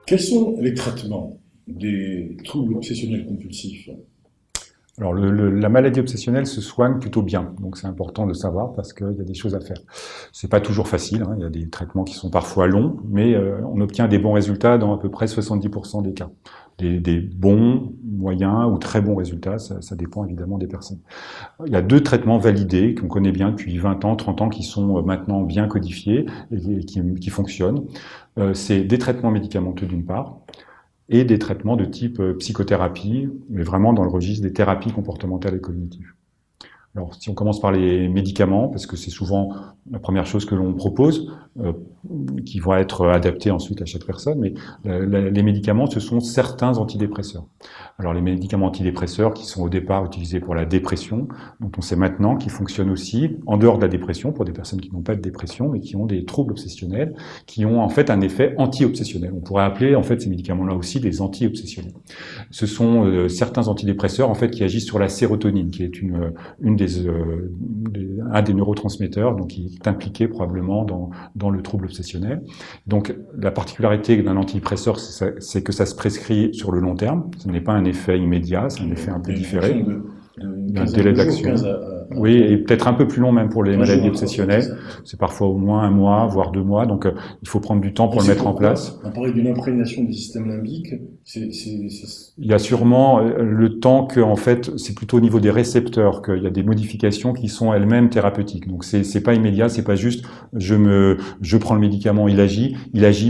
Quels sont les traitements des troubles obsessionnels compulsifs? Alors, la maladie obsessionnelle se soigne plutôt bien, donc c'est important de savoir parce qu'il y a des choses à faire. C'est pas toujours facile, hein, il y a des traitements qui sont parfois longs, mais on obtient des bons résultats dans à peu près 70% des cas. Des bons, moyens ou très bons résultats, ça dépend évidemment des personnes. Il y a deux traitements validés qu'on connaît bien depuis 20 ans, 30 ans, qui sont maintenant bien codifiés et qui fonctionnent. C'est des traitements médicamenteux d'une part, et des traitements de type psychothérapie, mais vraiment dans le registre des thérapies comportementales et cognitives. Alors, si on commence par les médicaments, parce que c'est souvent la première chose que l'on propose, qui vont être adaptés ensuite à chaque personne, mais les médicaments, ce sont certains antidépresseurs. Alors, les médicaments antidépresseurs qui sont au départ utilisés pour la dépression, dont on sait maintenant qu'ils fonctionnent aussi en dehors de la dépression, pour des personnes qui n'ont pas de dépression, mais qui ont des troubles obsessionnels, qui ont en fait un effet anti-obsessionnel. On pourrait appeler en fait ces médicaments-là aussi des anti-obsessionnels. Ce sont certains antidépresseurs en fait qui agissent sur la sérotonine, qui est un des neurotransmetteurs, donc qui est impliqué probablement dans le trouble obsessionnel. Donc la particularité d'un antidépresseur, c'est que ça se prescrit sur le long terme. Ce n'est pas un effet immédiat, c'est un effet un peu différé. Il y a un délai d'action. Oui, et peut-être un peu plus long même pour les maladies obsessionnelles. C'est parfois au moins 1 mois, voire 2 mois. Donc, il faut prendre du temps pour le mettre en place. On parlait d'une imprégnation du système limbique. Il y a sûrement le temps que, en fait, c'est plutôt au niveau des récepteurs qu'il y a des modifications qui sont elles-mêmes thérapeutiques. Donc, c'est pas immédiat, c'est pas juste je prends le médicament, il agit,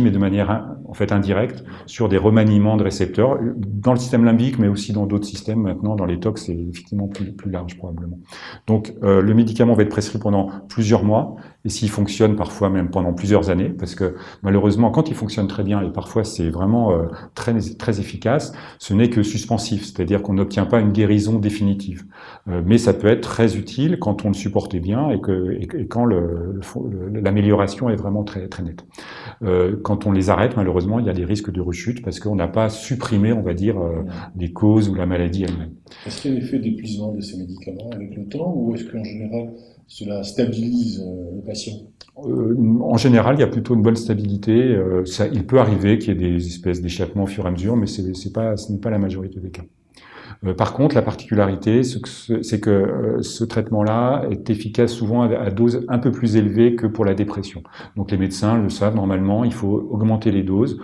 mais de manière en fait indirecte sur des remaniements de récepteurs dans le système limbique, mais aussi dans d'autres systèmes. Maintenant, dans les tox, c'est effectivement plus large probablement. Donc, le médicament va être prescrit pendant plusieurs mois, et s'il fonctionne parfois même pendant plusieurs années, parce que malheureusement, quand il fonctionne très bien, et parfois c'est vraiment très efficace, ce n'est que suspensif, c'est-à-dire qu'on n'obtient pas une guérison définitive. Mais ça peut être très utile quand on le supporte bien et quand l'amélioration est vraiment très nette. Quand on les arrête, malheureusement, il y a des risques de rechute parce qu'on n'a pas supprimé, on va dire, les causes ou la maladie elle-même. Est-ce qu'il y a un effet d'épuisement de ces médicaments avec le temps, ou est-ce qu'en général cela stabilise le patient? En général, il y a plutôt une bonne stabilité. Il peut arriver qu'il y ait des espèces d'échappements au fur et à mesure, mais ce n'est pas la majorité des cas. Par contre, la particularité, c'est que ce traitement-là est efficace souvent à dose un peu plus élevée que pour la dépression. Donc les médecins le savent, normalement, il faut augmenter les doses,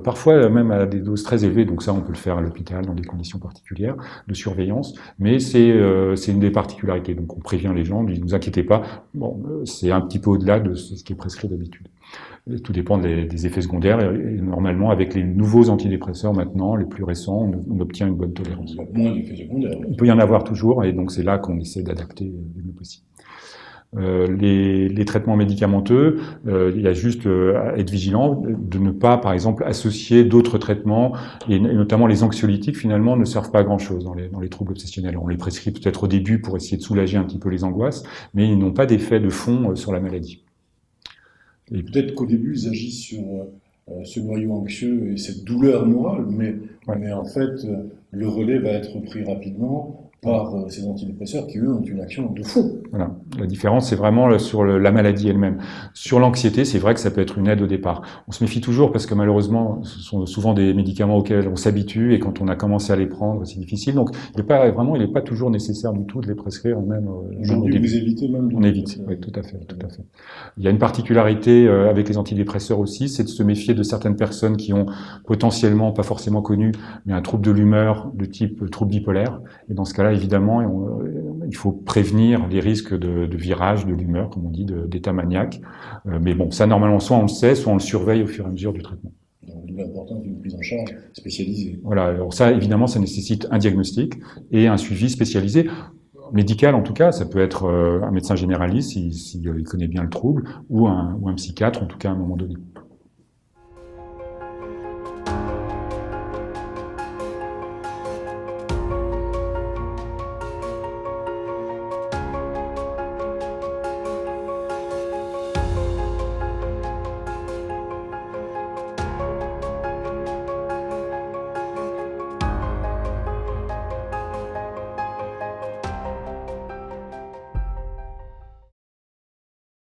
parfois même à des doses très élevées, donc ça on peut le faire à l'hôpital dans des conditions particulières de surveillance, mais c'est une des particularités. Donc on prévient les gens, ne vous inquiétez pas, bon, c'est un petit peu au-delà de ce qui est prescrit d'habitude. Tout dépend des effets secondaires et normalement avec les nouveaux antidépresseurs maintenant, les plus récents, on obtient une bonne tolérance. Il y a moins d'effets secondaires. Il peut y en avoir toujours et donc c'est là qu'on essaie d'adapter le mieux possible. Les traitements médicamenteux, il y a juste à être vigilant de ne pas, par exemple, associer d'autres traitements, et notamment les anxiolytiques, finalement, ne servent pas à grand-chose dans les troubles obsessionnels. On les prescrit peut-être au début pour essayer de soulager un petit peu les angoisses, mais ils n'ont pas d'effet de fond sur la maladie. Et peut-être qu'au début, ils agissent sur ce noyau anxieux et cette douleur morale, mais en fait, le relais va être pris rapidement par ces antidépresseurs qui, eux, ont une action de fond. Voilà. La différence, c'est vraiment sur la maladie elle-même. Sur l'anxiété, c'est vrai que ça peut être une aide au départ. On se méfie toujours parce que malheureusement, ce sont souvent des médicaments auxquels on s'habitue et quand on a commencé à les prendre, c'est difficile. Donc, il n'est pas toujours nécessaire du tout de les prescrire même au début. Vous évitez même On évite, oui, tout à fait. Il y a une particularité avec les antidépresseurs aussi, c'est de se méfier de certaines personnes qui ont potentiellement, pas forcément connu, mais un trouble de l'humeur de type trouble bipolaire. Et dans ce cas-là, évidemment, il faut prévenir les risques de virage de l'humeur, comme on dit, d'état maniaque. Mais bon, ça, normalement, soit on le sait, soit on le surveille au fur et à mesure du traitement. Donc, l'important, c'est une prise en charge spécialisée. Voilà. Alors ça, évidemment, ça nécessite un diagnostic et un suivi spécialisé. Médical, en tout cas, ça peut être un médecin généraliste s'il connaît bien le trouble, ou un psychiatre, en tout cas, à un moment donné.